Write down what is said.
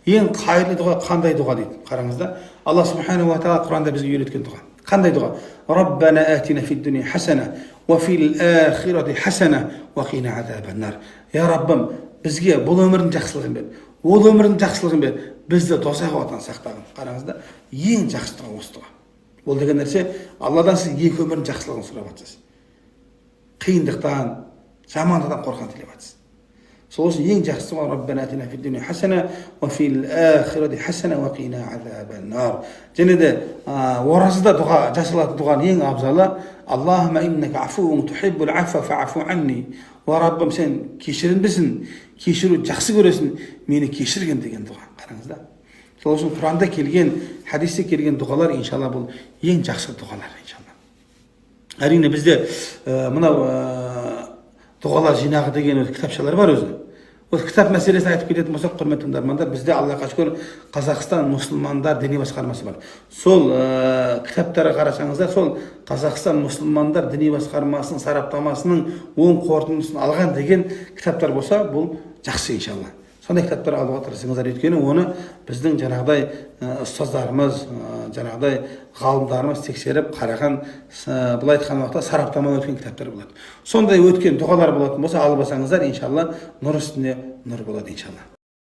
Ең қайырлы дұға қандай дұға дейді? Қараңыз да. Алла субхану ва тағала Құранда бізге үйреткен дұға. Қандай дұға? Раббана атина фид дуния хасана ва фил ахирати хасана ва қина азабан нар. Я Раббым, бізге бұл өмірдің жақсылығын бер. Ол өмірдің жақсылығын бер. Бізді дозақ отан сақтағын. Қараңыз да. Ең жақсы дұға осы дұға. Ол деген нәрсе, Алладан сіз екі өмірдің жақсылығын сұрап жатсыз. Қиындықтан, жамандықтан қорған тілеп жатсыз. Сол үшін ең жақсысы бар Раббана атина фид дуния хасана ва фил ахирати хасана ва қина азабан нар. Және де оразада дұға, жасалатын дұғаның ең абзалы Аллахумма иннака афуун тухиббул афва фаъфу анни. О Раббым, сен кешірімдісің, кешіру жақсы көресің, мені кешірген деген дұға. Қараңыз да. Сол үшін Құранда келген, хадисте келген дұғалар иншалла бұл ең жақсы дұғалар иншалла. Әрине бізде мынау дұғалар жинағы деген кітапшалар бар өзі. Осы кітап мәселесін айтып кететін болсақ, құрметті тыңдармандар, бізде Аллаға шүкір Қазақстан мұсылмандар діни басқармасы бар. Сол кітаптарға қарасаңыздар, сол Қазақстан мұсылмандар діни басқармасының сараптамасының оң қорытындысын алған деген кітаптар болса, бұл жақсы иншалла. Сондай кітаптар алуға тырысыңыздар, өйткені оны біздің жаңағыдай ұстаздарымыз, жаңағыдай ғалымдарымыз тексеріп қараған, былай айтқан уақытта сараптамадан өткен кітаптар болады. Сондай өткен дұғалар болатын болса, алып алсаңыздар, иншалла нұр үстіне нұр болады иншалла.